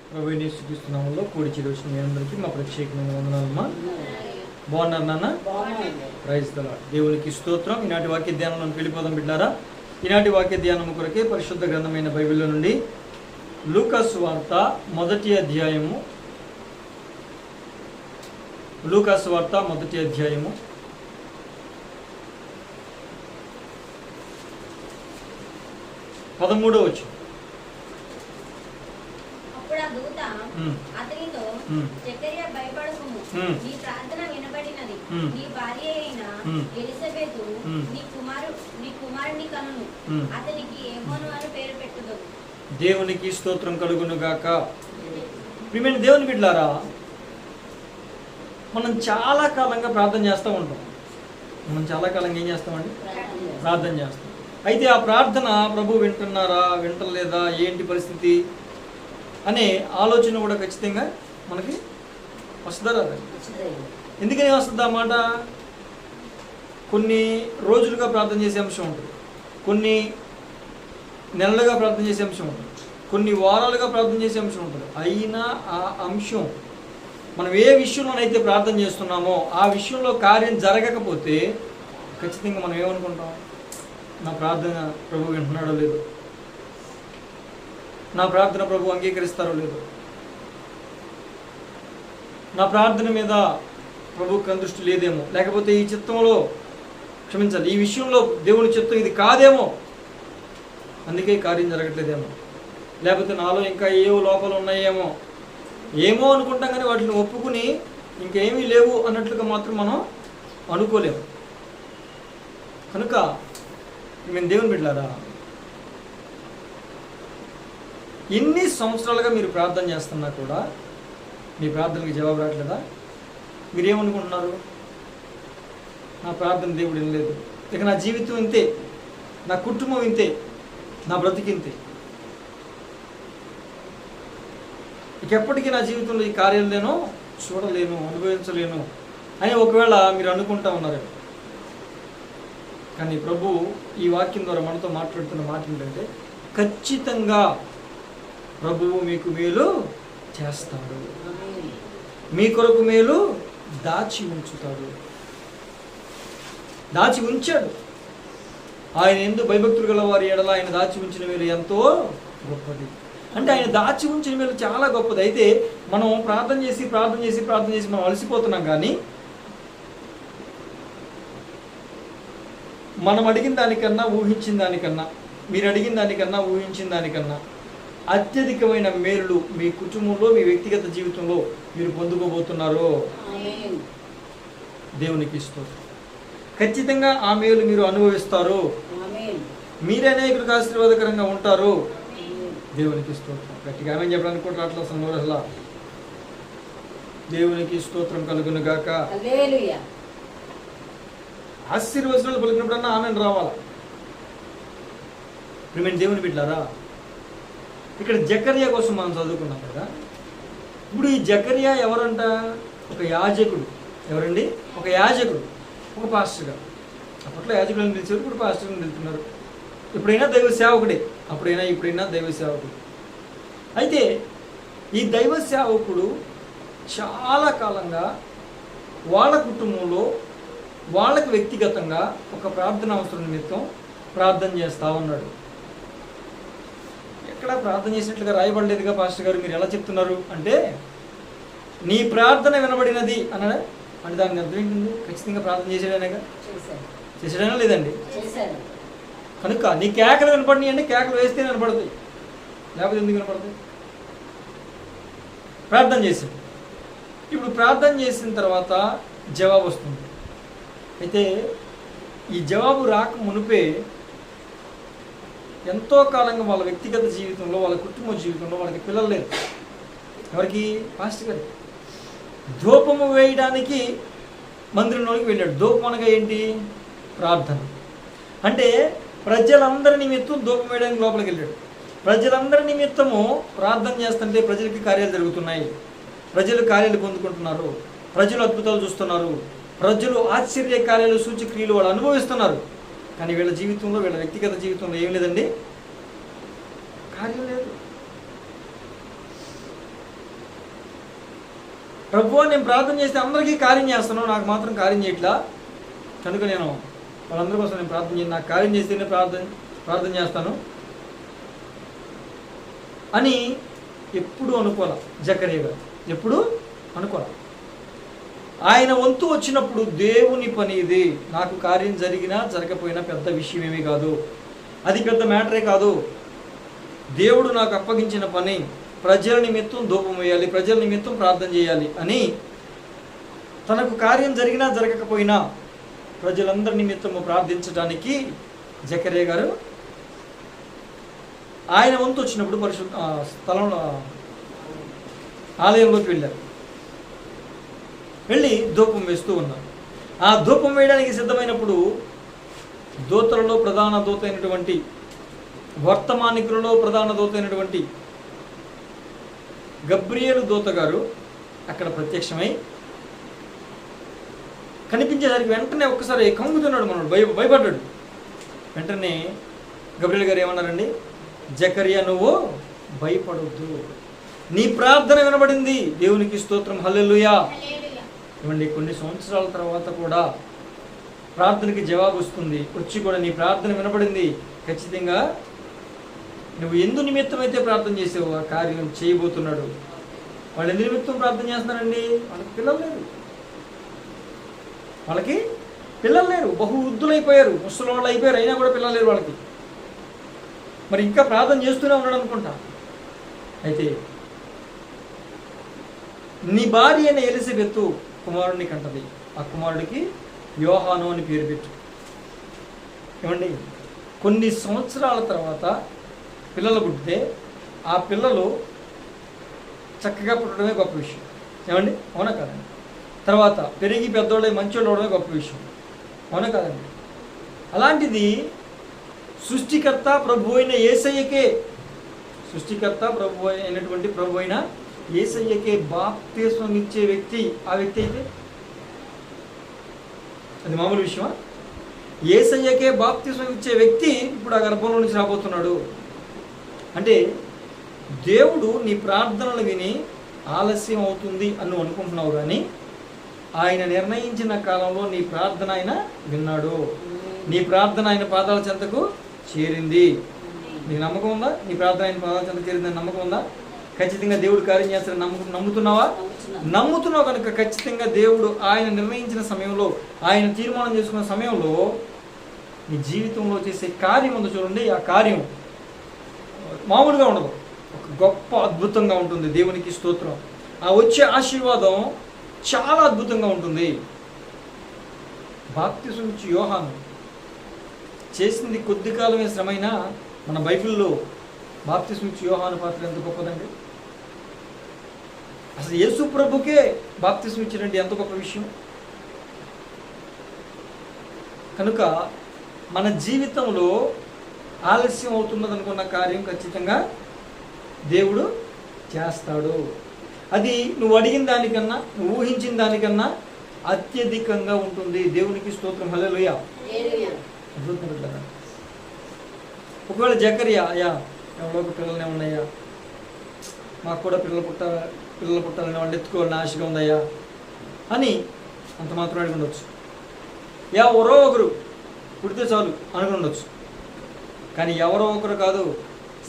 ప్రభువైన యేసుక్రీస్తు నామములో కూడి వచ్చిన మీ అందరికీ మా ప్రత్యేకమైన వందనాలమ్మా. బాగున్నారు నాన్న? Praise the lord. దేవునికి స్తోత్రం. ఈనాటి వాక్య ధ్యానం వెళ్ళిపోదాం బిడ్డారా. ఈనాటి వాక్య ధ్యానం కొరకే పరిశుద్ధ గ్రంథమైన బైబిల్లో నుండి లూకా సువార్త మొదటి అధ్యాయము 13వ వచనం. అప్పుడు ఆ దూత అతనితో, జకర్యా భయపడకుము, నీ ప్రార్థన వినబడినది, నీ భార్య అయిన ఎలిజబెతు నీ కుమారుని కనును, అతనికి యోహాను అని పేరు పెట్టుదువు. దేవునికి స్తోత్రం కలుగును గాక. ప్రియమైన దేవుని బిడ్డలారా, మనం చాలా కాలంగా ప్రార్థన చేస్తూ ఉంటాం. ఏం చేస్తామండి? ప్రార్థన చేస్తాం. అయితే ఆ ప్రార్థన ప్రభు వింటున్నారా, వింటలేదా, ఏంటి పరిస్థితి అనే ఆలోచన కూడా ఖచ్చితంగా మనకి వస్తుందా రాదా? ఎందుకని వస్తుంది ఆ మాట? కొన్ని రోజులుగా ప్రార్థన చేసే అంశం ఉంటుంది, కొన్ని నెలలుగా ప్రార్థన చేసే అంశం ఉంటుంది, కొన్ని వారాలుగా ప్రార్థన చేసే అంశం ఉంటుంది. అయినా ఆ అంశం మనం ఏ విషయంలోనైతే ప్రార్థన చేస్తున్నామో ఆ విషయంలో కార్యం జరగకపోతే ఖచ్చితంగా మనం ఏమనుకుంటాం? నా ప్రార్థన ప్రభు వింటున్నాడో లేదో, నా ప్రార్థన ప్రభు అంగీకరిస్తారో లేదో, నా ప్రార్థన మీద ప్రభుకి దృష్టి లేదేమో, లేకపోతే ఈ చిత్తంలో క్షమించాలి, ఈ విషయంలో దేవుని చిత్తం ఇది కాదేమో, అందుకే కార్యం జరగట్లేదేమో, లేకపోతే నాలో ఇంకా ఏవో లోపాలు ఉన్నాయేమో అనుకుంటాం. కానీ వాటిని ఒప్పుకుని ఇంకేమీ లేవు అన్నట్లుగా మాత్రం మనం అనుకోలేము. కనుక మేము దేవుని బిడ్డలారా, ఎన్ని సంవత్సరాలుగా మీరు ప్రార్థన చేస్తున్నా కూడా మీ ప్రార్థనకి జవాబు రావట్లేదా? మీరేమనుకుంటున్నారు? నా ప్రార్థన దేవుడు వినలేదు, ఇక నా జీవితం ఇంతే, నా కుటుంబం ఇంతే, నా బ్రతికింతే, ఇక ఎప్పటికీ నా జీవితంలో ఈ కార్యాలు నేను చూడలేను, అనుభవించలేను అని ఒకవేళ మీరు అనుకుంటా ఉన్నారు. కానీ ప్రభు ఈ వాక్యం ద్వారా మనతో మాట్లాడుతున్న మాట ఏంటంటే, ఖచ్చితంగా ప్రభువు మీకు మేలు చేస్తాడు, మీ కొరకు మేలు దాచి ఉంచుతాడు, దాచి ఉంచాడు. ఆయన యందు భయభక్తులు గల వారి ఎడల ఆయన దాచి ఉంచిన మేలు ఎంతో గొప్పది. అంటే ఆయన దాచి ఉంచిన మేలు చాలా గొప్పది. అయితే మనం ప్రార్థన చేసి మనం అలసిపోతున్నాం. కానీ మనం అడిగిన దానికన్నా, ఊహించిన దానికన్నా, మీరు అడిగిన దానికన్నా, ఊహించిన దానికన్నా అత్యధికమైన మేలు మీ కుటుంబంలో, మీ వ్యక్తిగత జీవితంలో మీరు పొందుకోబోతున్నారు. దేవునికి స్తోత్రం. ఖచ్చితంగా ఆ మేలు మీరు అనుభవిస్తారు. మీరే అనేకులకు ఆశీర్వాదకరంగా ఉంటారు. దేవునికి స్తోత్రం. గట్టిగా ఆమేన్ చెప్పడానికి కూడా అట్లా అసలు దేవునికి స్తోత్రం కలుగును గాక. ఆశీర్వచనాలు పలికినప్పుడన్నా ఆమేన్ రావాలా. ప్రియమైన దేవుని బిడ్డలారా, ఇక్కడ జకర్యా కోసం మనం చదువుకున్నాం కదా. ఇప్పుడు ఈ జకర్యా ఎవరంట? ఒక యాజకుడు. ఎవరండి? ఒక యాజకుడు, ఒక పాస్టర్ గారు. అప్పట్లో యాజకులను పిలిచారు, ఇప్పుడు పాస్టర్ని పిలుస్తున్నారు. ఎప్పుడైనా దైవ సేవకుడే, ఇప్పుడైనా దైవ సేవకుడు. అయితే ఈ దైవ సేవకుడు చాలా కాలంగా వాళ్ళ కుటుంబంలో వాళ్ళకి వ్యక్తిగతంగా ఒక ప్రార్థన అవసరం నిమిత్తం ప్రార్థన చేస్తూ ఉన్నాడు. ఎక్కడ ప్రార్థన చేసినట్లుగా రాయబడలేదుగా పాస్టర్ గారు, మీరు ఎలా చెప్తున్నారు అంటే, నీ ప్రార్థన వినబడినది అన్నాడా? అంటే దానికి అర్థం ఏంటండి? ఖచ్చితంగా ప్రార్థన చేసాడనేగా. చేసాడైనా లేదండి? కనుక నీ కేకలు వినపడినాయి అంటే కేకలు వేస్తే వినపడతాయి, లేకపోతే ఎందుకు వినపడతాయి? ప్రార్థన చేశాడు. ఇప్పుడు ప్రార్థన చేసిన తర్వాత జవాబు వస్తుంది. అయితే ఈ జవాబు రాక మునిపే ఎంతో కాలంగా వాళ్ళ వ్యక్తిగత జీవితంలో, వాళ్ళ కుటుంబ జీవితంలో వాళ్ళకి పిల్లలు లేరు. ఎవరికి? పాస్టర్ గారు. ధూపము వేయడానికి మందిరంలోకి వెళ్ళాడు. ధూపం అనగా ఏంటి? ప్రార్థన. అంటే ప్రజలందరి నిమిత్తం ధూపం వేయడానికి లోపలికి వెళ్ళాడు. ప్రజలందరి నిమిత్తము ప్రార్థన చేస్తుంటే ప్రజలకి కార్యాలు జరుగుతున్నాయి, ప్రజలు కార్యాలు పొందుకుంటున్నారు, ప్రజలు అద్భుతాలు చూస్తున్నారు, ప్రజలు ఆశ్చర్య కార్యాలు, సూచక్రియలు వాళ్ళు అనుభవిస్తున్నారు. కానీ వీళ్ళ జీవితంలో, వీళ్ళ వ్యక్తిగత జీవితంలో ఏం లేదండి, కార్యం లేదు. ప్రభువా నేను ప్రార్థన చేస్తే అందరికీ కార్యం చేస్తాను, నాకు మాత్రం కార్యం చేయట్లా, కనుక నేను వాళ్ళందరి కోసం నేను ప్రార్థన చేయను, నాకు కార్యం చేస్తేనే ప్రార్థన చేస్తాను అని ఎప్పుడు అనుకోవాలి జకరియా గారు, ఎప్పుడు అనుకోవాలి. ఆయన వంతు వచ్చినప్పుడు దేవుని పని ఇది, నాకు కార్యం జరిగినా జరగకపోయినా పెద్ద విషయం ఏమీ కాదు, అది పెద్ద మ్యాటరే కాదు, దేవుడు నాకు అప్పగించిన పని ప్రజల నిమిత్తం ధూపం వేయాలి, ప్రజల నిమిత్తం ప్రార్థన చేయాలి అని తనకు కార్యం జరిగినా జరగకపోయినా ప్రజలందరి నిమిత్తము ప్రార్థించడానికి జకరియా గారు ఆయన వంతు వచ్చినప్పుడు పరిశుద్ధ స్థలంలో ఆలయంలోకి వెళ్ళారు. వెళ్ళి ధూపం వేస్తూ ఉన్నారు. ఆ ధూపం వేయడానికి సిద్ధమైనప్పుడు దూతలలో ప్రధాన దూత అయినటువంటి, వర్తమానికులలో ప్రధాన దూత అయినటువంటి గబ్రియేలు దూత గారు అక్కడ ప్రత్యక్షమై కనిపించేసరికి వెంటనే ఒక్కసారి కంగుతున్నాడు, మనోడు భయపడ్డాడు. వెంటనే గబ్రియేలు గారు ఏమన్నారండి, జకరియా నువ్వు భయపడొద్దు, నీ ప్రార్థన వినబడింది, దేవునికి స్తోత్రం, హల్లెలూయా. ఇవ్వండి, కొన్ని సంవత్సరాల తర్వాత కూడా ప్రార్థనకి జవాబు వస్తుంది, వచ్చి కూడా నీ ప్రార్థన వినబడింది, ఖచ్చితంగా నువ్వు ఎందు నిమిత్తం అయితే ప్రార్థన చేసావు ఆ కార్యం చేయబోతున్నాడు. వాళ్ళు ఎందు నిమిత్తం ప్రార్థన చేస్తున్నారండి, వాళ్ళకి పిల్లలు లేరు, వాళ్ళకి పిల్లలు లేరు, బహు వృద్ధులైపోయారు, ముసలి వాళ్ళు అయిపోయారు, అయినా కూడా పిల్లలు లేరు వాళ్ళకి. మరి ఇంకా ప్రార్థన చేస్తూనే ఉన్నాడు అనుకుంటా. అయితే నీ భార్య అయిన ఎలిజబెత్ కుమారుడిని కంటది, ఆ కుమారుడికి యోహాను అని పేరు పెట్టు. ఏమండి, కొన్ని సంవత్సరాల తర్వాత పిల్లలు పుట్టితే ఆ పిల్లలు చక్కగా పుట్టడమే గొప్ప విషయం. ఏమండి, అవునా కాదండి? తర్వాత పెరిగి పెద్దోళ్ళే మంచోళ్ళు అవడమే గొప్ప విషయం, అవునా కాదండి? అలాంటిది సృష్టికర్త ప్రభు అయిన యేసయ్యకే, సృష్టికర్త ప్రభు అయినటువంటి ప్రభు అయిన యేసయ్యకే బాప్తిస్మం ఇచ్చే వ్యక్తి ఆ వ్యక్తి అయితే అది మామూలు విషయమా? యేసయ్యకే బాప్తిస్మం ఇచ్చే వ్యక్తి ఇప్పుడు ఆ గర్భంలో నుంచి రాబోతున్నాడు అంటే దేవుడు నీ ప్రార్థనలు విని ఆలస్యం అవుతుంది అని నువ్వు అనుకుంటున్నావు, కానీ ఆయన నిర్ణయించిన కాలంలో నీ ప్రార్థన ఆయన విన్నాడు, నీ ప్రార్థన ఆయన పాదాల చెంతకు చేరింది. నీకు నమ్మకం ఉందా? నీ ప్రార్థన ఆయన పాదాల చెంతకు చేరిందని నమ్మకం ఉందా? ఖచ్చితంగా దేవుడు కార్యం చేస్తారని నమ్ముతున్నావా? నమ్ముతున్నావు కనుక ఖచ్చితంగా దేవుడు ఆయన నిర్ణయించిన సమయంలో, ఆయన తీర్మానం చేసుకున్న సమయంలో నీ జీవితంలో చేసే కార్యం ఉందో చూడండి, ఆ కార్యం మామూలుగా ఉండదు, ఒక గొప్ప అద్భుతంగా ఉంటుంది. దేవునికి స్తోత్రం. ఆ వచ్చే ఆశీర్వాదం చాలా అద్భుతంగా ఉంటుంది. బాప్తిసం ఇచ్చి యోహాను చేసింది కొద్ది కాలమే శ్రమైనా మన బైబిల్లో బాప్తిసం ఇచ్చి యోహాను పాత్ర ఎంత గొప్పదండి. అసలు యేసు ప్రభుకే బాప్తిసం ఇచ్చినట్టు ఎంత గొప్ప విషయం. కనుక మన జీవితంలో ఆలస్యం అవుతున్నది అనుకున్న కార్యం ఖచ్చితంగా దేవుడు చేస్తాడు. అది నువ్వు అడిగిన దానికన్నా, నువ్వు ఊహించిన దానికన్నా అత్యధికంగా ఉంటుంది. దేవునికి స్తోత్రం, హల్లెలూయా. ఒకవేళ జకరియా, అయ్యా ఎవరో ఒక పిల్లలనే ఉన్నాయా, మాకు కూడా పిల్లలు పుట్టాలని వాళ్ళు ఎత్తుకోవాలని ఆశగా ఉందయ్యా అని అంత మాత్రం అడిగి ఉండొచ్చు. ఎవరో ఒకరు పుడితే చాలు అనుకుని ఉండొచ్చు. కానీ ఎవరో ఒకరు కాదు,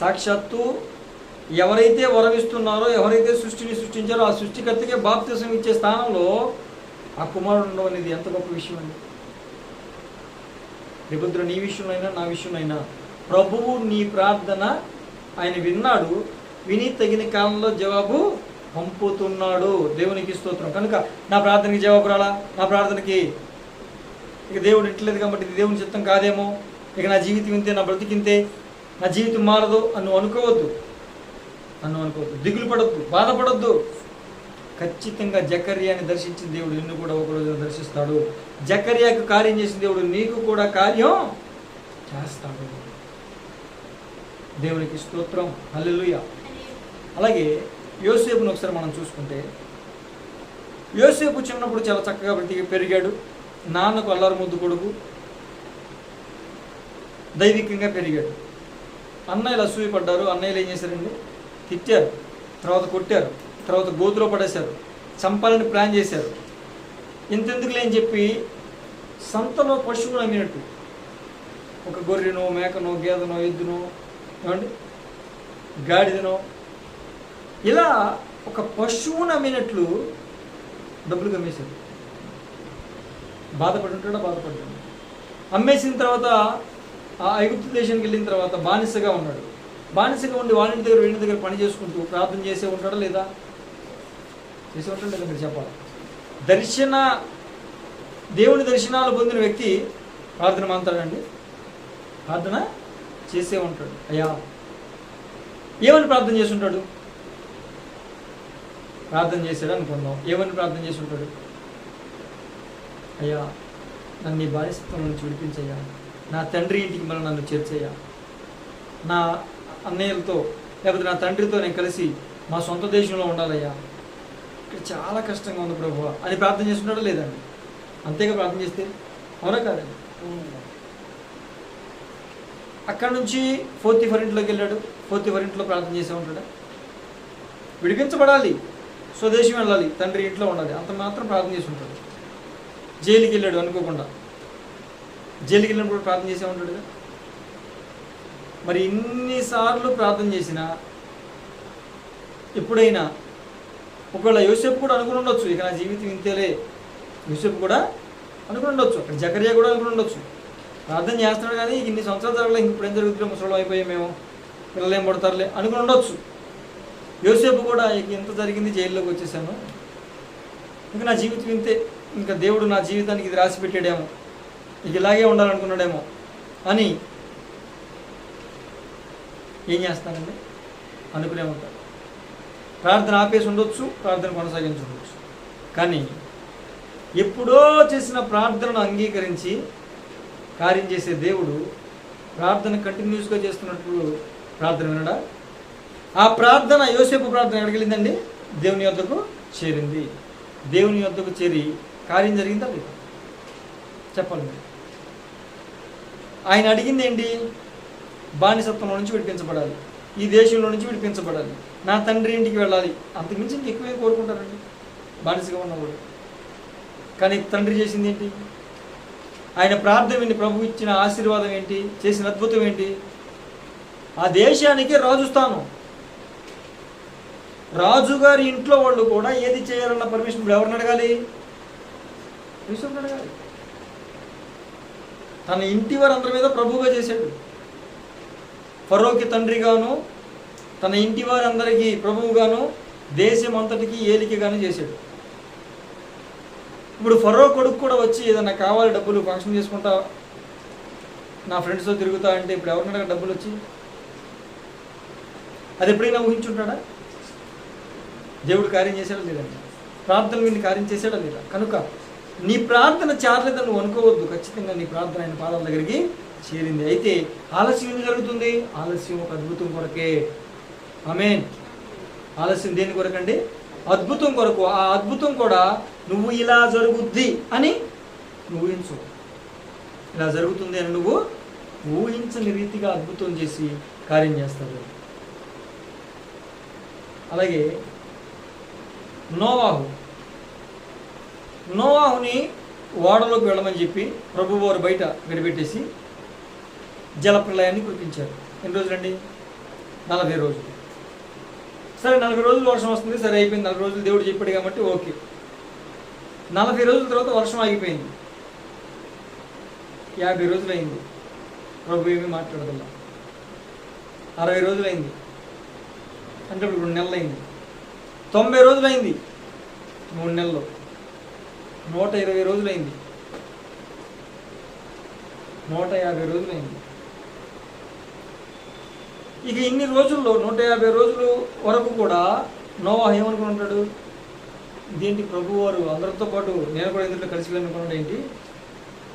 సాక్షాత్తు ఎవరైతే వరమిస్తున్నారో, ఎవరైతే సృష్టిని సృష్టించారో ఆ సృష్టికర్తకే బాప్తిసం ఇచ్చే స్థానంలో ఆ కుమారుడు ఉండడం అనేది ఎంత గొప్ప విషయం అండి. రేపొద్దున నీ విషయంలో అయినా నా విషయంలో అయినా ప్రభువు నీ ప్రార్థన ఆయన విన్నాడు, విని తగిన కాలంలో జవాబు పంపుతున్నాడు. దేవునికి స్తోత్రం. కనుక నా ప్రార్థనకి జవాబు రాలా, నా ప్రార్థనకి ఇక దేవుడు ఇట్లేదు కాబట్టి ఇది దేవుని చిత్తం కాదేమో, ఇక నా జీవితం ఇంతే, నా బ్రతికింతే, నా జీవితం మారదు అని నువ్వు అనుకోవద్దు, దిగులు పడొద్దు, బాధపడొద్దు. ఖచ్చితంగా జకర్యాని దర్శించిన దేవుడు నిన్ను కూడా ఒకరోజు దర్శిస్తాడు. జకర్యాకు కార్యం చేసిన దేవుడు నీకు కూడా కార్యం చేస్తాడు. దేవునికి స్తోత్రం, హల్లెలూయా. అలాగే యోసేపును ఒకసారి మనం చూసుకుంటే, యోసేపు చిన్నప్పుడు చాలా చక్కగా పెరిగాడు. నాన్నకు అల్లరి ముద్దు కొడుకు, దైవికంగా పెరిగాడు. అన్నయ్యలు అసూయపడ్డారు. అన్నయ్యలు ఏం చేశారండి? తిట్టారు, తర్వాత కొట్టారు, తర్వాత గోతులో పడేశారు. చంపాలని ప్లాన్ చేశారు. ఇంతెందుకులే అని చెప్పి సంతలో పశువును అమ్మినట్టు, ఒక గొర్రెనో మేకనో గేదెనో ఎద్దునో ఏమండి గాడిదనో ఇలా ఒక పశువును అమ్మినట్లు డబ్బులు అమ్మేశారు. బాధపడుంటాడా? బాధపడ్డాడు. అమ్మేసిన తర్వాత ఆ ఐగుప్తు దేశానికి వెళ్ళిన తర్వాత బానిసగా ఉన్నాడు. బానిసగా ఉండి వాళ్ళ ఇంటి దగ్గర వీళ్ళ దగ్గర పని చేసుకుంటూ ప్రార్థన చేసే ఉంటాడా లేదా? చేసే ఉంటాడు లేదా? మీరు చెప్పాలి. దేవుని దర్శనాలు పొందిన వ్యక్తి ప్రార్థన మాంతాడండి? ప్రార్థన చేసే ఉంటాడు. అయ్యా ఏమని ప్రార్థన చేసి ఉంటాడు? ప్రార్థన చేశాడు అనుకుందాం. ఏమని ప్రార్థన చేసి ఉంటాడు? అయ్యా నన్ను నీ బానిసత్వం నుంచి విడిపించయ్యా, నా తండ్రి ఇంటికి మళ్ళీ నన్ను చేర్చయ్యా, నా అన్నయ్యలతో లేకపోతే నా తండ్రితో నేను కలిసి మా సొంత దేశంలో ఉండాలయ్యా, ఇక్కడ చాలా కష్టంగా ఉంది ప్రభువా అని ప్రార్థన చేస్తున్నాడా లేదండి? అంతేగా ప్రార్థన చేస్తే, అవునా కాదండి? అక్కడ నుంచి ఫోర్తీఫరింట్లోకి వెళ్ళాడు. ఫోర్తీఫరింట్లో ప్రార్థన చేసే ఉంటాడా? విడిపించబడాలి, స్వదేశం వెళ్ళాలి, తండ్రి ఇంట్లో ఉండాలి, అంత మాత్రం ప్రార్థన చేసి ఉంటాడు. జైలుకి వెళ్ళాడు అనుకోకుండా, జైలుకి వెళ్ళినప్పుడు ప్రార్థన చేసే ఉంటాడుగా. మరి ఇన్నిసార్లు ప్రార్థన చేసినా ఎప్పుడైనా ఒకవేళ యోసేపు కూడా అనుకుని ఉండొచ్చు, ఇక నా జీవితం ఇంతేలే, యోసేపు కూడా అనుకుని ఉండొచ్చు, అక్కడ జకర్యా కూడా అనుకుని ఉండొచ్చు, ప్రార్థన చేస్తున్నాడు కానీ ఇన్ని సంవత్సరాలు జరగలే, ఇప్పుడు ఏం జరుగుతుందో ముసలం అయిపోయామేమో, పిల్లలు ఏం పడతారులే అనుకుని ఉండొచ్చు. యోసేపు కూడా ఇక ఎంత జరిగింది, జైల్లోకి వచ్చేసాను, ఇంకా నా జీవితం ఇంతే, ఇంకా దేవుడు నా జీవితానికి ఇది రాసి పెట్టాడేమో, ఇక ఇలాగే ఉండాలనుకున్నాడేమో అని ఏం చేస్తానండి? అనుకునే ఉంటారు. ప్రార్థన ఆపేసి ఉండొచ్చు, ప్రార్థన కొనసాగించి ఉండొచ్చు, కానీ ఎప్పుడో చేసిన ప్రార్థనను అంగీకరించి కార్యం చేసే దేవుడు ప్రార్థన కంటిన్యూస్గా చేస్తున్నప్పుడు ప్రార్థన వినడా? ఆ ప్రార్థన, యోసేపు ప్రార్థన ఎక్కడికి వెళ్ళిందండి? దేవుని యొద్దకు చేరింది. దేవుని యొద్దకు చేరి కార్యం జరిగిందా లేదా? చెప్పాలి మీరు. ఆయన అడిగింది ఏంటి? బానిసత్వంలో నుంచి విడిపించబడాలి, ఈ దేశంలో నుంచి విడిపించబడాలి, నా తండ్రి ఇంటికి వెళ్ళాలి. అంతకుమించి ఇంకెక్కువే కోరుకుంటారండి బానిసగా ఉన్నవాడు. కానీ తండ్రి చేసింది ఏంటి? ఆయన ప్రార్థన విని ప్రభు ఇచ్చిన ఆశీర్వాదం ఏంటి? చేసిన అద్భుతం ఏంటి? ఆ దేశానికి రాజు స్థానం. రాజుగారి ఇంట్లో వాళ్ళు కూడా ఏది చేయాలన్న పర్మిషన్ ఇప్పుడు ఎవరిని అడగాలి? యూసుఫ్ని అడగాలి. తన ఇంటి వారందరి మీద ప్రభువుగా చేశాడు. ఫరోకి తండ్రిగాను, తన ఇంటి వారందరికీ ప్రభువుగాను, దేశం అంతటికి ఏలికగాను చేశాడు. ఇప్పుడు ఫరో కొడుకు కూడా వచ్చి ఏదన్నా కావాలి, డబ్బులు ఫంక్షన్ చేసుకుంటా, నా ఫ్రెండ్స్తో తిరుగుతా అంటే ఇప్పుడు ఎవరినైనా డబ్బులు వచ్చి అది ఎప్పుడైనా ఊహించుంటాడా? దేవుడు కార్యం చేశాడా లేదండి? ప్రార్థన విని కార్యం చేశాడా లేదా? కనుక నీ ప్రార్థన చేరలేదని నువ్వు అనుకోవద్దు. ఖచ్చితంగా నీ ప్రార్థన ఆయన పాదాల దగ్గరికి చేరింది. అయితే ఆలస్యం ఏం జరుగుతుంది? ఆలస్యం ఒక అద్భుతం కొరకే. ఆమేన్. ఆలస్యం దేని కొరకండి? అద్భుతం కొరకు. ఆ అద్భుతం కూడా నువ్వు ఇలా జరుగుద్ది అని నువ్వు ఊహించు. ఇలా జరుగుతుంది అని నువ్వు ఊహించని రీతిగా అద్భుతం చేసి కార్యం చేస్తాడు. అలాగే నోవాహుని ఓడలోకి వెళ్ళమని చెప్పి ప్రభువారు బయట గడిపెట్టేసి జలప్రలయాన్ని కురిపించారు. ఎన్ని రోజులండి? 40 రోజులు. సరే 40 రోజులు వర్షం వస్తుంది, సరే అయిపోయింది. 40 రోజులు దేవుడు చెప్పాడు కాబట్టి ఓకే. 40 రోజుల తర్వాత వర్షం ఆగిపోయింది. 50 రోజులు అయింది, ప్రభు ఏమీ మాట్లాడదల్లా. 60 రోజులు అయింది అంటే ఇప్పుడు 2 నెలలు అయింది. 90 రోజులు అయింది 3 నెలలు. 120 రోజులు అయింది. 150 రోజులు అయింది. ఇక ఇన్ని రోజుల్లో 150 రోజులు వరకు కూడా నోవాహు ఏమనుకుని ఉంటాడు? ఇదేంటి ప్రభు వారు అందరితో పాటు నేను కూడా ఇందులో కలిసి వెళ్ళనుకున్నాడు ఏంటి?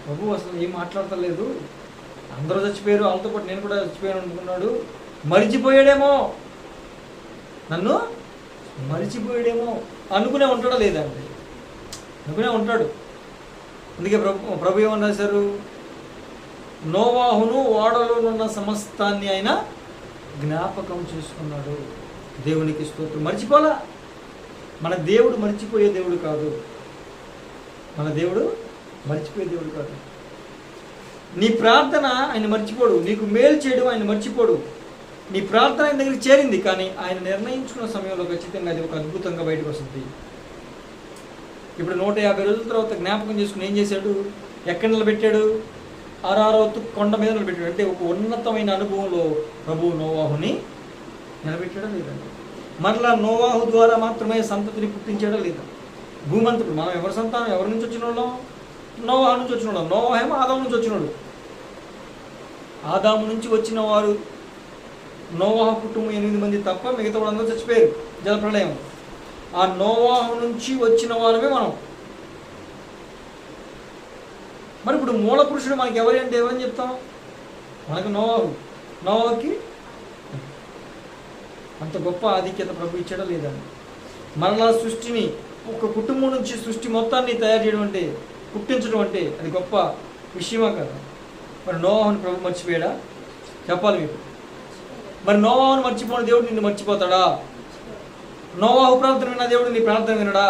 ప్రభు అసలు ఏం మాట్లాడతలేదు, అందరూ చచ్చిపోయారు, వాళ్ళతో పాటు నేను కూడా చచ్చిపోయాను అనుకున్నాడు, మరిచిపోయాడేమో, నన్ను మరిచిపోయాడేమో అనుకునే ఉంటాడా లేదా అండి? అనుకునే ఉంటాడు. అందుకే ప్రభు ఏమని రాశారు? నోవాహును ఓడలోనున్న సమస్తాన్ని ఆయన జ్ఞాపకం చేసుకున్నాడు. దేవునికి స్తోత్రం. మర్చిపోలా. మన దేవుడు మర్చిపోయే దేవుడు కాదు. మన దేవుడు మర్చిపోయే దేవుడు కాదు. నీ ప్రార్థన ఆయన మర్చిపోడు. నీకు మేలు చేయడం ఆయన మర్చిపోడు. నీ ప్రార్థన ఆయన దగ్గరికి చేరింది, కానీ ఆయన నిర్ణయించుకున్న సమయంలో ఖచ్చితంగా అది ఒక అద్భుతంగా బయటకు వస్తుంది. ఇప్పుడు 150 రోజుల తర్వాత జ్ఞాపకం చేసుకుని ఏం చేశాడు? ఎక్కడ నిలబెట్టాడు? అరారోతు కొండ మీద నిలబెట్టాడు. అంటే ఒక ఉన్నతమైన అనుభవంలో ప్రభువు నోవాహుని నిలబెట్టాడా లేదా? మరలా నోవాహు ద్వారా మాత్రమే సంతతిని పుట్టించాడా లేదా? భూమంతుడు మనం ఎవరి సంతానం? ఎవరి నుంచి వచ్చిన వాళ్ళం? నోవాహు నుంచి వచ్చిన వాళ్ళం. నోవాహేమో ఆదాము నుంచి వచ్చినాడు. ఆదాము నుంచి వచ్చిన వారు నోవాహు కుటుంబం 8 మంది తప్ప మిగతా వాళ్ళందరూ చచ్చిపోయారు జలప్రళయం. ఆ నోవాహు నుంచి వచ్చిన వారమే మనం. మరి ఇప్పుడు మూల పురుషుడు మనకి ఎవరి అంటే ఏమని చెప్తాం? మనకు నోవాహు. నోవాహుకి అంత గొప్ప ఆధిక్యత ప్రభు ఇచ్చాడా లేదా? మరలా సృష్టిని, ఒక కుటుంబం నుంచి సృష్టి మొత్తాన్ని తయారు చేయడం అంటే, పుట్టించడం అంటే అది గొప్ప విషయమా కదా? మరి నోవాహుని ప్రభు మర్చిపోయాడా? చెప్పాలి మీకు. మరి నోవాహుని మర్చిపోయిన దేవుడు నిన్ను మర్చిపోతాడా? నోవాహు ప్రార్థన విన్న దేవుడు నీ ప్రార్థన వినడా?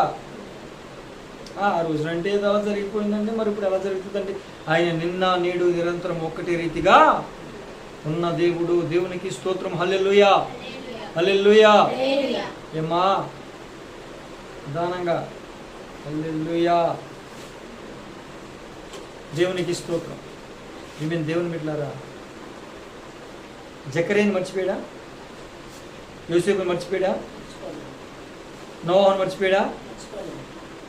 ఆ రోజునంటే ఏదో అలా జరిగిపోయిందంటే మరి ఇప్పుడు ఎలా జరుగుతుందండి? ఆయన నిన్న నేడు నిరంతరం ఒక్కటే రీతిగా ఉన్న దేవుడు. దేవునికి స్తోత్రం. హల్లెలూయా, హల్లెలూయా. ఏమా దానంగా హల్లెలూయా. దేవునికి స్తోత్రం. ఈమెను దేవుని బిడ్డలారా, జకర్యాని మర్చిపోయాడా? యోసేపుని మర్చిపోయాడా? నోవాహుని మర్చిపోయాడా?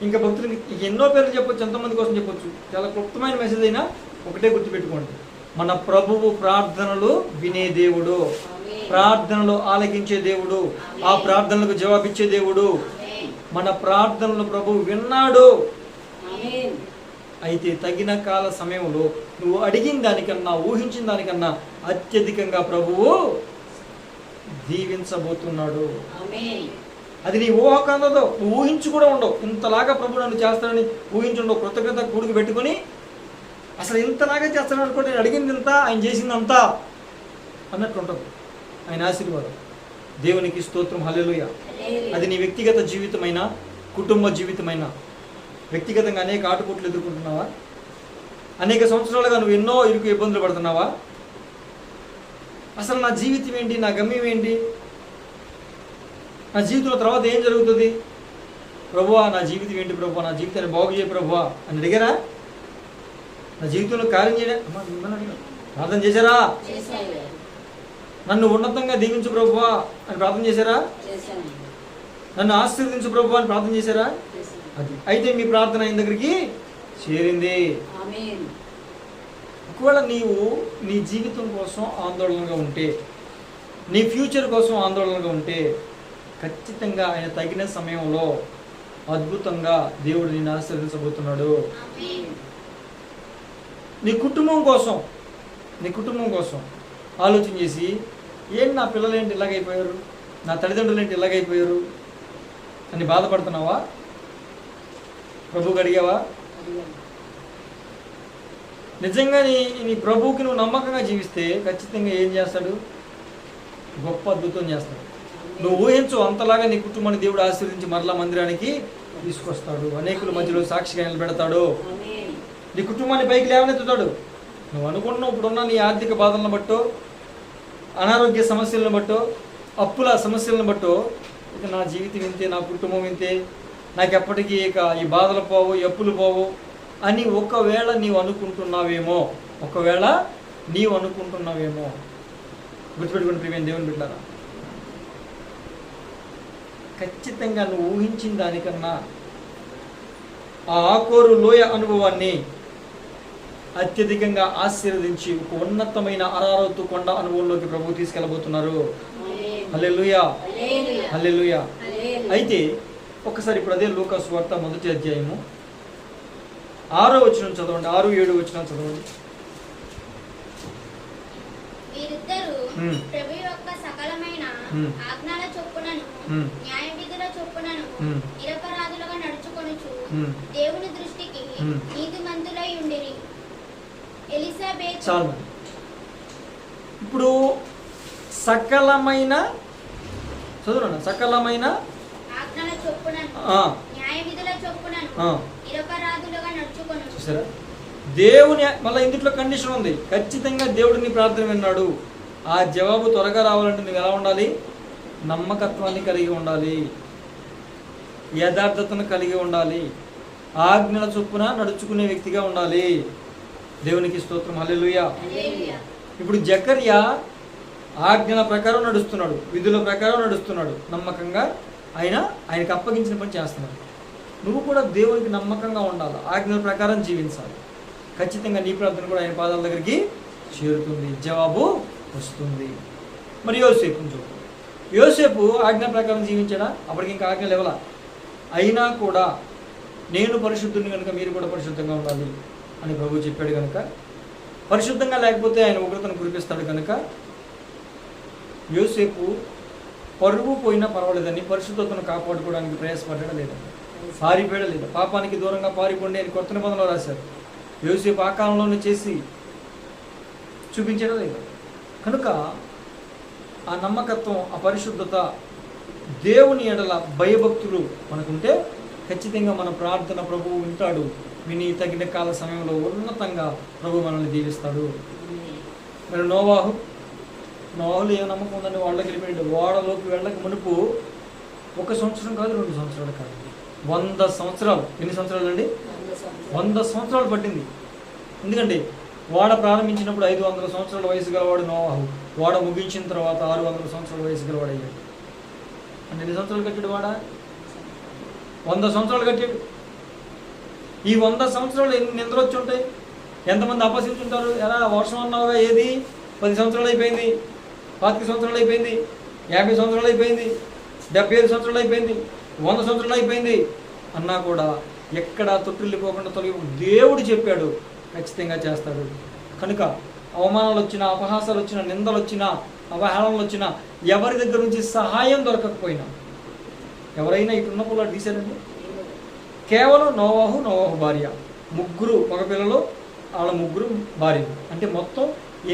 ఇంకా భక్తులకి ఎన్నో పేర్లు చెప్పొచ్చు, ఎంతమంది కోసం చెప్పొచ్చు. చాలా క్లుప్తమైన మెసేజ్ అయినా ఒకటే గుర్తుపెట్టుకోండి, మన ప్రభువు ప్రార్థనలు వినే దేవుడు, ప్రార్థనలు ఆలకించే దేవుడు, ఆ ప్రార్థనలకు జవాబిచ్చే దేవుడు. మన ప్రార్థనలు ప్రభువు విన్నాడు. అయితే తగిన కాల సమయంలో నువ్వు అడిగిన దానికన్నా, ఊహించిన దానికన్నా అత్యధికంగా ప్రభువు దీవించబోతున్నాడు. అది నీ ఊహ కందదో, నువ్వు ఊహించి కూడా ఉండవు. ఇంతలాగా ప్రభు నన్ను చేస్తానని ఊహించుండవు. కృతజ్ఞత కూడికి పెట్టుకొని అసలు ఇంతలాగా చేస్తాను అనుకో, నేను అడిగింది ఇంత, ఆయన చేసిందంతా అన్నట్టు ఉంటుంది ఆయన ఆశీర్వాదం. దేవునికి స్తోత్రం. హల్లెలూయా. అది నీ వ్యక్తిగత జీవితమైన, కుటుంబ జీవితమైన, వ్యక్తిగతంగా అనేక ఆటుపోట్లు ఎదుర్కొంటున్నావా? అనేక సంవత్సరాలుగా నువ్వు ఎన్నో ఇరుకు ఇబ్బందులు పడుతున్నావా? అసలు నా జీవితం ఏంటి? నా గమ్యం ఏంటి? నా జీవితంలో తర్వాత ఏం జరుగుతుంది? ప్రభువా నా జీవితం ఏంటి? ప్రభువా నా జీవితాన్ని బాగు చేయ ప్రభువా అని అడిగారా? నా జీవితంలో కార్యం చేయడా? ప్రార్థన చేశారా? నన్ను ఉన్నతంగా దీవించు ప్రభువా అని ప్రార్థన చేశారా? నన్ను ఆశీర్వదించు ప్రభువా అని ప్రార్థన చేశారా? అది అయితే మీ ప్రార్థన ఆయన దగ్గరికి చేరింది. ఒకవేళ నీవు నీ జీవితం కోసం ఆందోళనగా ఉంటే, నీ ఫ్యూచర్ కోసం ఆందోళనగా ఉంటే, ఖచ్చితంగా ఆయన తగిన సమయంలో అద్భుతంగా దేవుడు నిన్ను ఆశీర్వదించబోతున్నాడు. నీ కుటుంబం కోసం ఆలోచన చేసి, ఏంటి నా పిల్లలు ఏంటి ఇలాగైపోయారు, నా తల్లిదండ్రులు ఏంటి ఇలాగైపోయారు అని బాధపడుతున్నావా? ప్రభువుకి అడిగావా? నిజంగా నీ ప్రభువుకి నువ్వు నమ్మకంగా జీవిస్తే ఖచ్చితంగా ఏం చేస్తాడు? గొప్ప అద్భుతం చేస్తాడు. నువ్వు ఊహించు, అంతలాగా నీ కుటుంబాన్ని దేవుడు ఆశీర్వదించి మరలా మందిరానికి తీసుకొస్తాడు. అనేకుల మధ్యలో సాక్షిగా నిలబెడతాడు. నీ కుటుంబాన్ని పైకి లేవనెత్తుతాడు. నువ్వు అనుకుంటున్నావు ఇప్పుడున్న నీ ఆర్థిక బాధలను బట్టో, అనారోగ్య సమస్యలను బట్టో, అప్పుల సమస్యలను బట్టో, ఇక నా జీవితం ఇంతే, నా కుటుంబం ఇంతే, నాకు ఎప్పటికీ ఇక ఈ బాధలు పోవు, ఈ అప్పులు పోవు అని ఒకవేళ నీవు అనుకుంటున్నావేమో, గుర్తుపెట్టుకుని ప్రియమైన దేవుని బిడ్డలారా, ఖచ్చితంగా నువ్వు ఊహించిన దానికన్నా ఆ ఆకోరు లోయ అనుభవాన్ని అత్యధికంగా ఆశీర్వదించి ఒక ఉన్నతమైన అరారోతు కొండ అనుభవంలోకి ప్రభువు తీసుకెళ్ళబోతున్నారు. హల్లెలూయా, హల్లెలూయా. అయితే ఒకసారి ఇప్పుడు అదే లూకా సువార్త 1వ అధ్యాయము 6వ వచనం చదవండి, 6, 7 వచనాలు చదవండి. వీరిద్దరూ ప్రభు యొక్క సకలమైన ఆజ్ఞల చొప్పునను న్యాయ విధుల చొప్పునను నిరపరాధులుగా నడుచుకొనుచు దేవుని దృష్టికి నీతిమంతులై ఉండిరి. ఎలిజబెత్. చాలు. ఇప్పుడు సకలమైన చదువునా, సకలమైన చూసారా, దేవుని మళ్ళీ ఇందులో కండిషన్ ఉంది. ఖచ్చితంగా దేవుడిని ప్రార్థన విన్నాడు. ఆ జవాబు త్వరగా రావాలంటే నువ్వు ఎలా ఉండాలి? నమ్మకత్వాన్ని కలిగి ఉండాలి, యథార్థతను కలిగి ఉండాలి, ఆజ్ఞల చొప్పున నడుచుకునే వ్యక్తిగా ఉండాలి. దేవునికి స్తోత్రం, హల్లెలూయా. ఇప్పుడు జకర్యా ఆజ్ఞల ప్రకారం నడుస్తున్నాడు, విధుల ప్రకారం నడుస్తున్నాడు, నమ్మకంగా ఆయనకు అప్పగించిన పని చేస్తున్నాడు. నువ్వు కూడా దేవునికి నమ్మకంగా ఉండాలి, ఆజ్ఞల ప్రకారం జీవించాలి. ఖచ్చితంగా నీ ప్రార్థన కూడా ఆయన పాదాల దగ్గరికి చేరుతుంది, జవాబు వస్తుంది. మరి యోసేపుని చూడు, యోసేపు ఆజ్ఞ ప్రకారం జీవించాడా? అప్పటికి ఇంకా ఆజ్ఞలు ఇవ్వాల. అయినా కూడా నేను పరిశుద్ధుని కనుక మీరు కూడా పరిశుద్ధంగా ఉండాలి అని ప్రభు చెప్పాడు కనుక, పరిశుద్ధంగా లేకపోతే ఆయన ఉగ్రతను కురిపిస్తాడు కనుక యోసేపు పరువు పోయినా పర్వాలేదని పరిశుద్ధతను కాపాడుకోవడానికి ప్రయాసపడ్డా లేదా? పారిపోయడం లేదా? పాపానికి దూరంగా పారిపోండి అని కొత్త నిబంధనలో రాశారు. యోసేపు ఆ కాలంలోనే చేసి చూపించడం లేదు. కనుక ఆ నమ్మకత్వం, ఆ పరిశుద్ధత, దేవుని ఎడల భయభక్తులు మనకుంటే ఖచ్చితంగా మన ప్రార్థన ప్రభువు వింటాడు. విని తగిన కాల సమయంలో ఉన్నతంగా ప్రభు మనల్ని దీవిస్తాడు. మరి నోవాహులో ఏం నమ్మకం ఉందని వాళ్ళకి వెళ్ళిపోయాడు. ఓడలోకి వెళ్ళక మునుపు 1 సంవత్సరం కాదు, 2 సంవత్సరాలు కాదు, 100 సంవత్సరాలు. ఎన్ని సంవత్సరాలు అండి? 100 సంవత్సరాలు పట్టింది. ఎందుకంటే ఓడ ప్రారంభించినప్పుడు 500 సంవత్సరాల వయసు గలవాడు నోవాహు. ఓడ ముగించిన తర్వాత 600 సంవత్సరాల వయసు గలవాడు అయ్యాడు. అంటే ఎన్ని సంవత్సరాలు కట్టాడు వాడ? 100 సంవత్సరాలు కట్టాడు. ఈ 100 సంవత్సరాలు ఎన్ని నిద్ర వచ్చి ఉంటాయి? ఎంతమంది అపహసించుంటారు? ఎలా వర్షం అన్నావుగా, ఏది 10 సంవత్సరాలు అయిపోయింది, 25 సంవత్సరాలు అయిపోయింది, 50 సంవత్సరాలు అయిపోయింది, 75 సంవత్సరాలు అయిపోయింది, 100 సంవత్సరాలు అయిపోయింది అన్నా కూడా ఎక్కడ తొట్టిల్లిపోకుండా తొలగి దేవుడు చెప్పాడు ఖచ్చితంగా చేస్తాడు. కనుక అవమానాలు వచ్చినా, అపహాసాలు వచ్చినా, నిందలు వచ్చినా, అవహేళనలు వచ్చినా, ఎవరి దగ్గర నుంచి సహాయం దొరకకపోయినా, ఎవరైనా ఇటున్న పొలాలు తీశారండి? కేవలం నోవాహు భార్య, 3 మగపిల్లలు, వాళ్ళ 3 భార్యలు, అంటే మొత్తం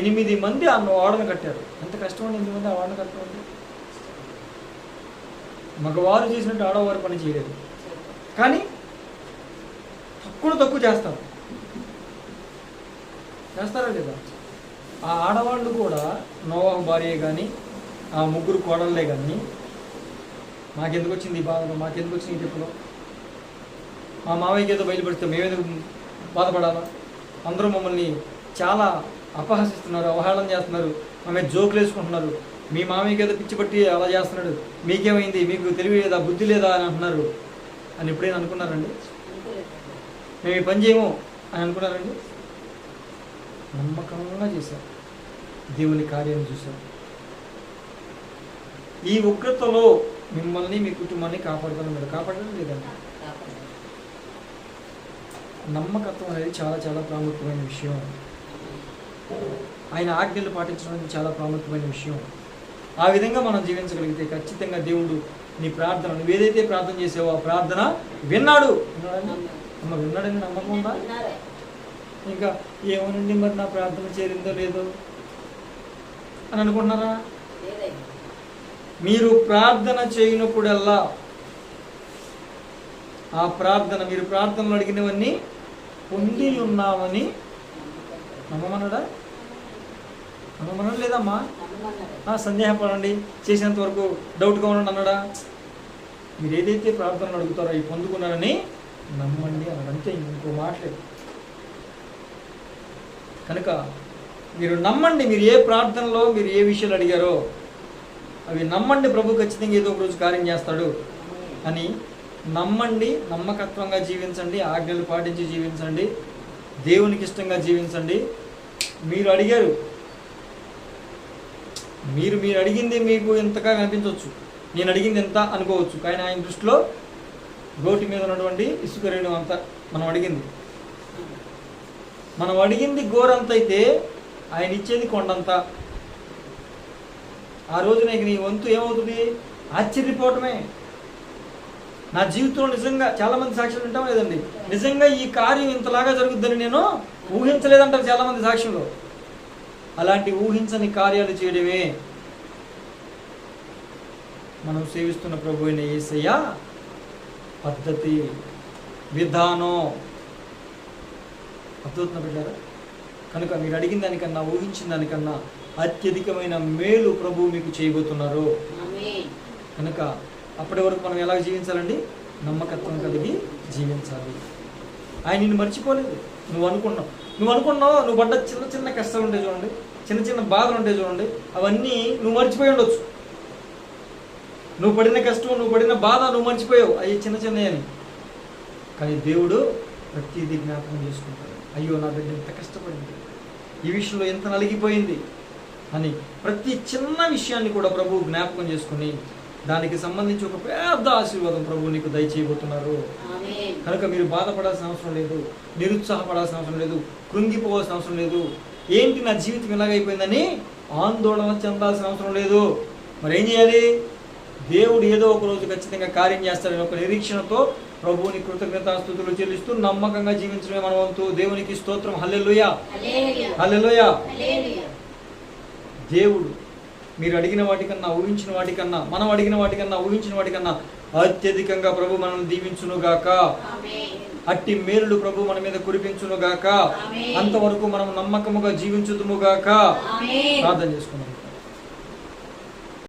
8 మంది ఆ ఓడను కట్టారు. ఎంత కష్టం అండి 8 మంది ఆ ఓడను కట్టడం. మగవారు చేసినట్టు ఆడవారు పని చేయలేదు. కానీ తక్కువ చేస్తారా లేదా? ఆ ఆడవాళ్ళు కూడా నోవాహు భార్య కానీ, ఆ 3 కోడళ్ళే కానీ, మాకెందుకు వచ్చింది ఈ బాధలో, మాకెందుకు వచ్చింది ఈ తిప్పులో, మా మావయ్యకి ఏదో బయలుపడితే మేమేందుకు బాధపడాలా, అందరూ మమ్మల్ని చాలా అపహసిస్తున్నారు, అవహేళన చేస్తున్నారు, ఆమె జోకులు వేసుకుంటున్నారు, మీ మామయ్యకి ఏదో పిచ్చి పట్టి అలా చేస్తున్నాడు, మీకేమైంది, మీకు తెలివి లేదా, బుద్ధి లేదా అని అంటున్నారు అని ఎప్పుడైనా అనుకున్నారండి? మేము ఈ పని చేయము అని అనుకున్నారండి? నమ్మకంగా చేశారు, దేవుని కార్యాన్ని చూశారు. ఈ ఉగ్రతలో మిమ్మల్ని, మీ కుటుంబాన్ని కాపాడడం లేదండి. నమ్మకత్వం అనేది చాలా చాలా ప్రాముఖ్యమైన విషయం. ఆయన ఆజ్ఞలు పాటించడం అనేది చాలా ప్రాముఖ్యమైన విషయం. ఆ విధంగా మనం జీవించగలిగితే ఖచ్చితంగా దేవుడు నీ ప్రార్థన, నువ్వు ఏదైతే ప్రార్థన చేసావో ఆ ప్రార్థన విన్నాడని నమ్మకం ఉందా? ఇంకా ఏమోనండి మరి నా ప్రార్థన చేరిందో లేదో అని అనుకుంటున్నారా? మీరు ప్రార్థన చేయనప్పుడల్లా ఆ ప్రార్థన, మీరు ప్రార్థనలు అడిగినవన్నీ పొంది ఉన్నామని నమ్మమన్నాడా? నమ్మమన్నాడు లేదమ్మా? సందేహపడండి, చేసినంత వరకు డౌట్గా ఉండండి అన్నాడా? మీరు ఏదైతే ప్రార్థనలు అడుగుతారో అవి పొందుకున్నారని నమ్మండి అన్నాడు. అంతే, ఇంకో మాటలేదు. కనుక మీరు నమ్మండి, మీరు ఏ ప్రార్థనలో మీరు ఏ విషయాలు అడిగారో అవి నమ్మండి, ప్రభు ఖచ్చితంగా ఏదో ఒక రోజు కార్యం చేస్తాడు అని నమ్మండి. నమ్మకత్వంగా జీవించండి, ఆజ్ఞలు పాటించి జీవించండి, దేవునికి ఇష్టంగా జీవించండి. మీరు అడిగారు, మీరు అడిగింది మీకు ఎంతగా కనిపించవచ్చు, నేను అడిగింది ఎంత అనుకోవచ్చు, కానీ ఆయన దృష్టిలో గోటి మీద ఉన్నటువంటి ఇసుక రేణు అంతా మనం అడిగింది గోరంత అయితే ఆయన ఇచ్చేది కొండంత. ఆ రోజు నీకు నీ వంతు ఏమవుతుంది? ఆశ్చర్యపోవటమే. నా జీవితంలో నిజంగా చాలామంది సాక్ష్యాలు వింటాం లేదండి, నిజంగా ఈ కార్యం ఇంతలాగా జరుగుద్దని నేను ఊహించలేదంటారు చాలామంది సాక్ష్యంలో. అలాంటి ఊహించని కార్యాలు చేయడమే మనం సేవిస్తున్న ప్రభు అయిన యేసయ్య పద్ధతి, విధానం. అర్థమవుతున్నా బిడ్డారా? కనుక మీరు అడిగిన దానికన్నా, ఊహించిన దానికన్నా అత్యధికమైన మేలు ప్రభువు మీకు చేయబోతున్నారు. కనుక అప్పటి వరకు మనం ఎలా జీవించాలండి? నమ్మకత్వం కలిగి జీవించాలి. ఆయన నిన్ను మర్చిపోలేదు. నువ్వు అనుకున్నావు నువ్వు పడ్డ చిన్న చిన్న కష్టాలు ఉంటాయి చూడండి, చిన్న చిన్న బాధలు ఉంటాయి చూడండి, అవన్నీ నువ్వు మర్చిపోయి ఉండొచ్చు. నువ్వు పడిన కష్టం, నువ్వు పడిన బాధ నువ్వు మర్చిపోయావు, అవి చిన్న చిన్నవి అని. కానీ దేవుడు ప్రతిదీ జ్ఞాపకం చేసుకుంటాడు. అయ్యో నా బిడ్డ ఎంత కష్టపడింది, ఈ విషయంలో ఎంత నలిగిపోయింది అని ప్రతి చిన్న విషయాన్ని కూడా ప్రభువు జ్ఞాపకం చేసుకుని దానికి సంబంధించి ఒక పెద్ద ఆశీర్వాదం ప్రభువు నీకు దయచేయబోతున్నారు. కనుక మీరు బాధపడాల్సిన అవసరం లేదు, నిరుత్సాహపడాల్సిన అవసరం లేదు, కృంగిపోవాల్సిన అవసరం లేదు. ఏంటి నా జీవితం ఎలాగైపోయిందని ఆందోళన చెందాల్సిన అవసరం లేదు. మరి ఏం చేయాలి? దేవుడు ఏదో ఒక రోజు ఖచ్చితంగా కార్యం చేస్తాడని ఒక నిరీక్షణతో ప్రభువుని కృతజ్ఞతాస్తుతులు చెల్లిస్తూ నమ్మకంగా జీవించడమే మన వంతు. దేవునికి స్తోత్రం. హల్లెలూయా, హల్లెలూయా. దేవుడు మీరు అడిగిన వాటికన్నా, ఊహించిన వాటికన్నా, మనం అడిగిన వాటికన్నా, ఊహించిన వాటికన్నా అత్యధికంగా ప్రభు మనల్ని దీవించునుగాక. అట్టి మేలుడు ప్రభు మన మీద కురిపించునుగాక. అంతవరకు మనం నమ్మకముగా జీవించుదుముగాక. ప్రార్థన చేసుకున్నాం.